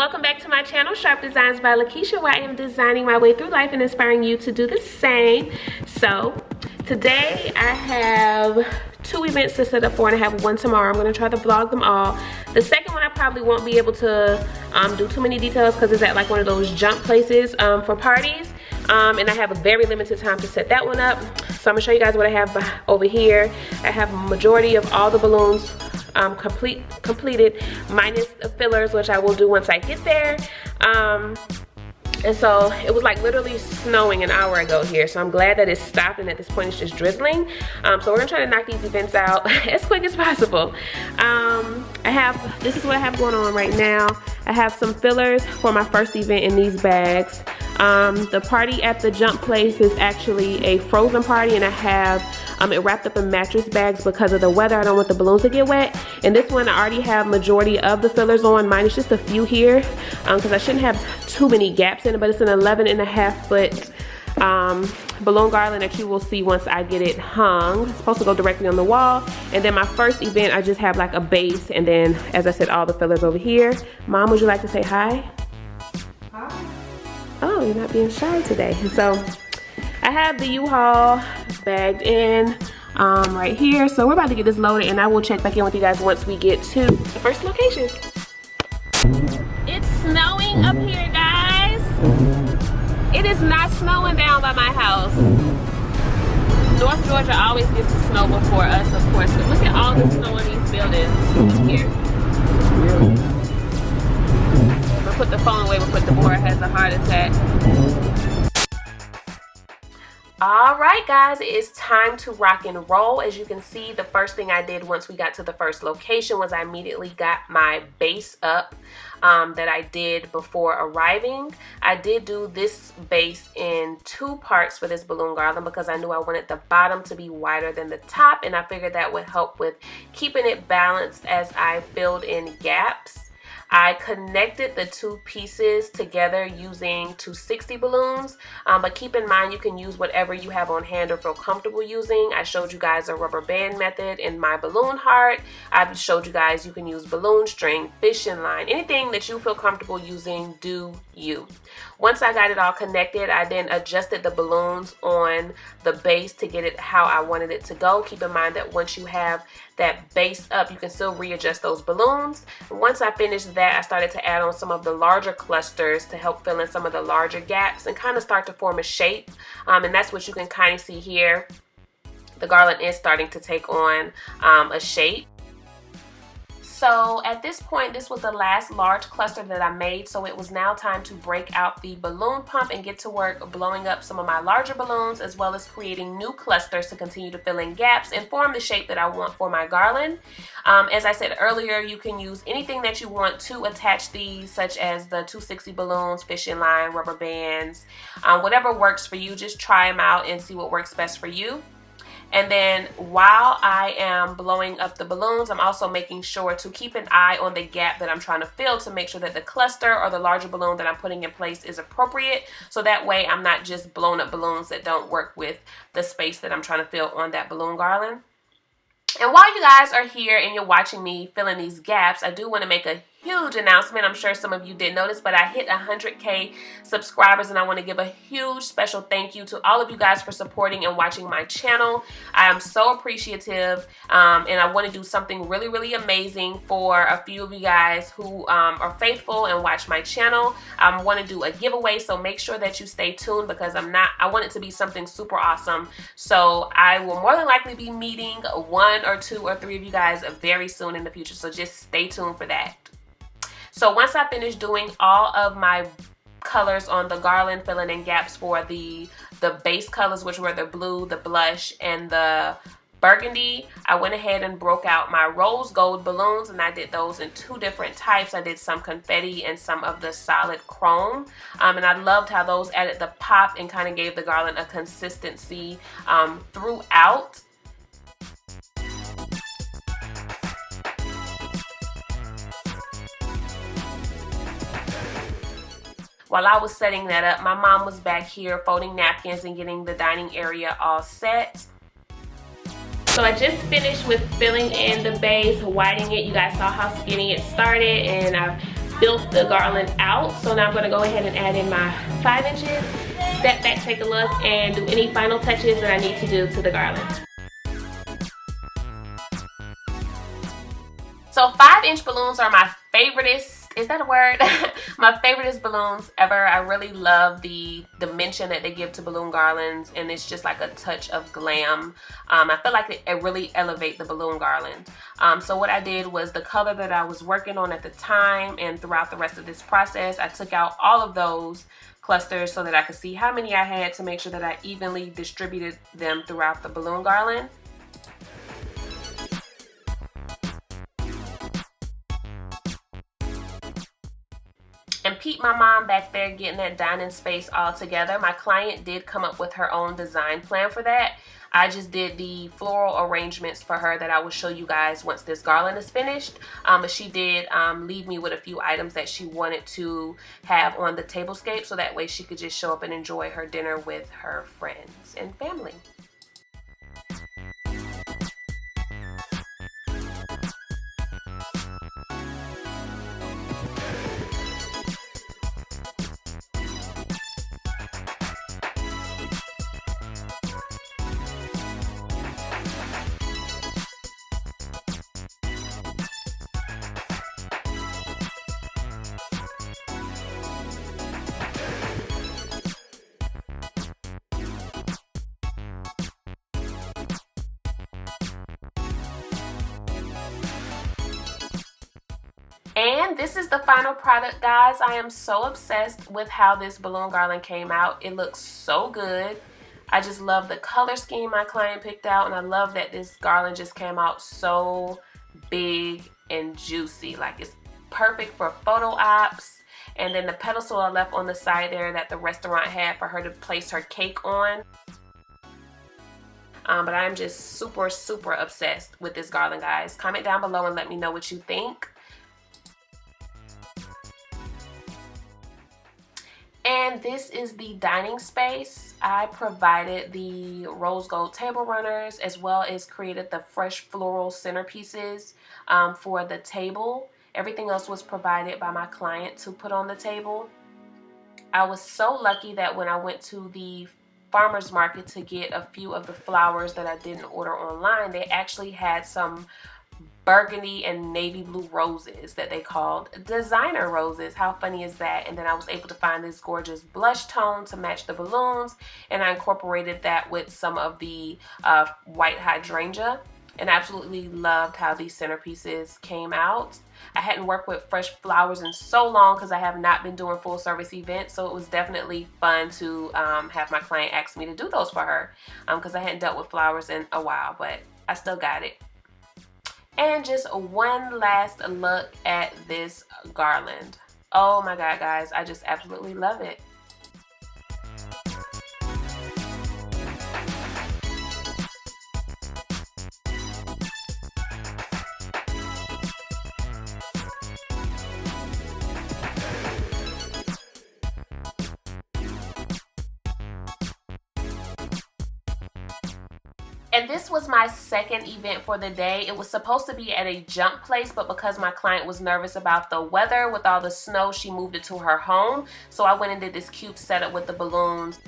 welcome back to my channel, Sharp Designs by Lakeisha, where I am designing my way through life and inspiring you to do the same. So today I have 2 events to set up for, and I have one tomorrow. I'm going to try to vlog them all. The second one I probably won't be able to do too many details because it's at like one of those jump places for parties. And I have a very limited time to set that one up. So I'm gonna show you guys what I have over here. I have a majority of all the balloons completed, minus the fillers, which I will do once I get there. And so it was like literally snowing an hour ago here, so I'm glad that it stopped and at this point it's just drizzling. So we're gonna try to knock these events out as quick as possible. This is what I have going on right now. I have some fillers for my first event in these bags. The party at the jump place is actually a frozen party, and I have it wrapped up in mattress bags because of the weather. I don't want the balloons to get wet. And this one I already have majority of the fillers on, minus just a few here, because I shouldn't have too many gaps in it, but it's an 11.5 foot balloon garland that you will see once I get it hung. It's supposed to go directly on the wall. And then my first event, I just have like a base, and then as I said, all the fillers over here. Mom, would you like to say hi? Hi. Oh, you're not being shy today. So I have the U-Haul bagged in right here. So we're about to get this loaded, and I will check back in with you guys once we get to the first location. It's snowing up here, guys. It is not snowing down by my house. North Georgia always gets to snow before us, of course, but look at all the snow in these buildings here. I'm gonna put the phone away before Deborah has a heart attack. All right, guys, it's time to rock and roll. As you can see, the first thing I did once we got to the first location was I immediately got my base up that I did before arriving. I did do this base in 2 parts for this balloon garland because I knew I wanted the bottom to be wider than the top, and I figured that would help with keeping it balanced as I filled in gaps. I connected the 2 pieces together using 260 balloons, but keep in mind you can use whatever you have on hand or feel comfortable using. I showed you guys a rubber band method in my balloon heart. I've showed you guys you can use balloon string, fishing line, anything that you feel comfortable using, do you. Once I got it all connected, I then adjusted the balloons on the base to get it how I wanted it to go. Keep in mind that once you have that base up, you can still readjust those balloons. And once I finished that, I started to add on some of the larger clusters to help fill in some of the larger gaps and kind of start to form a shape. And that's what you can kind of see here. The garland is starting to take on a shape. So at this point, this was the last large cluster that I made, so it was now time to break out the balloon pump and get to work blowing up some of my larger balloons, as well as creating new clusters to continue to fill in gaps and form the shape that I want for my garland. As I said earlier, you can use anything that you want to attach these, such as the 260 balloons, fishing line, rubber bands, whatever works for you. Just try them out and see what works best for you. And then while I am blowing up the balloons, I'm also making sure to keep an eye on the gap that I'm trying to fill to make sure that the cluster or the larger balloon that I'm putting in place is appropriate. So that way I'm not just blowing up balloons that don't work with the space that I'm trying to fill on that balloon garland. And while you guys are here and you're watching me fill in these gaps, I do want to make a huge announcement. I'm sure some of you did notice, but I hit 100K subscribers, and I want to give a huge special thank you to all of you guys for supporting and watching my channel. I am so appreciative, and I want to do something really, really amazing for a few of you guys who are faithful and watch my channel. I want to do a giveaway, so make sure that you stay tuned because I want it to be something super awesome. So I will more than likely be meeting 1 or 2 or 3 of you guys very soon in the future, so just stay tuned for that. So once I finish doing all of my colors on the garland, filling in gaps for the base colors, which were the blue, the blush, and the burgundy, I went ahead and broke out my rose gold balloons, and I did those in 2 different types. I did some confetti and some of the solid chrome, and I loved how those added the pop and kind of gave the garland a consistency throughout. While I was setting that up, my mom was back here folding napkins and getting the dining area all set. So I just finished with filling in the base, whitening it. You guys saw how skinny it started, and I've built the garland out. So now I'm going to go ahead and add in my 5 inches, step back, take a look, and do any final touches that I need to do to the garland. So 5-inch balloons are my favoriteest, is that a word? My favoriteest balloons ever. I really love the dimension that they give to balloon garlands, and it's just like a touch of glam. I feel like it really elevates the balloon garland. So what I did was the color that I was working on at the time and throughout the rest of this process, I took out all of those clusters so that I could see how many I had to make sure that I evenly distributed them throughout the balloon garland. And peep my mom back there getting that dining space all together. My client did come up with her own design plan for that. I just did the floral arrangements for her that I will show you guys once this garland is finished. But she did leave me with a few items that she wanted to have on the tablescape, so that way she could just show up and enjoy her dinner with her friends and family. And this is the final product, guys. I am so obsessed with how this balloon garland came out. It looks so good. I just love the color scheme my client picked out, and I love that this garland just came out so big and juicy. Like, it's perfect for photo ops. And then the pedestal I left on the side there that the restaurant had for her to place her cake on. But I'm just super, super obsessed with this garland, guys. Comment down below and let me know what you think. And this is the dining space. I provided the rose gold table runners, as well as created the fresh floral centerpieces for the table. Everything else was provided by my client to put on the table. I was so lucky that when I went to the farmer's market to get a few of the flowers that I didn't order online, they actually had some burgundy and navy blue roses that they called designer roses. How funny is that? And then I was able to find this gorgeous blush tone to match the balloons, and I incorporated that with some of the white hydrangea, and I absolutely loved how these centerpieces came out. I hadn't worked with fresh flowers in so long because I have not been doing full service events, so it was definitely fun to have my client ask me to do those for her because I hadn't dealt with flowers in a while, but I still got it. And just one last look at this garland. Oh my God, guys, I just absolutely love it. And this was my second event for the day. It was supposed to be at a jump place, but because my client was nervous about the weather with all the snow, she moved it to her home. So I went and did this cute setup with the balloons.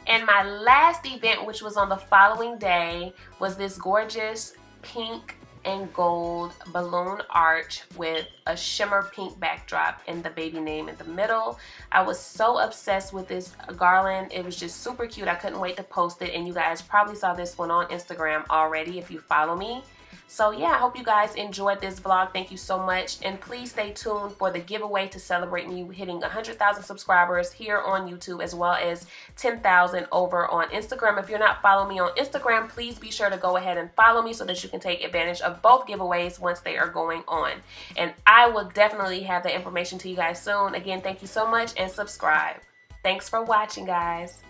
And my last event, which was on the following day, was this gorgeous pink and gold balloon arch with a shimmer pink backdrop and the baby name in the middle. I was so obsessed with this garland. It was just super cute. I couldn't wait to post it, and you guys probably saw this one on Instagram already if you follow me. So yeah, I hope you guys enjoyed this vlog. Thank you so much, and please stay tuned for the giveaway to celebrate me hitting 100,000 subscribers here on YouTube, as well as 10,000 over on Instagram. If you're not following me on Instagram, please be sure to go ahead and follow me so that you can take advantage of both giveaways once they are going on. And I will definitely have the information to you guys soon. Again, thank you so much, and subscribe. Thanks for watching, guys.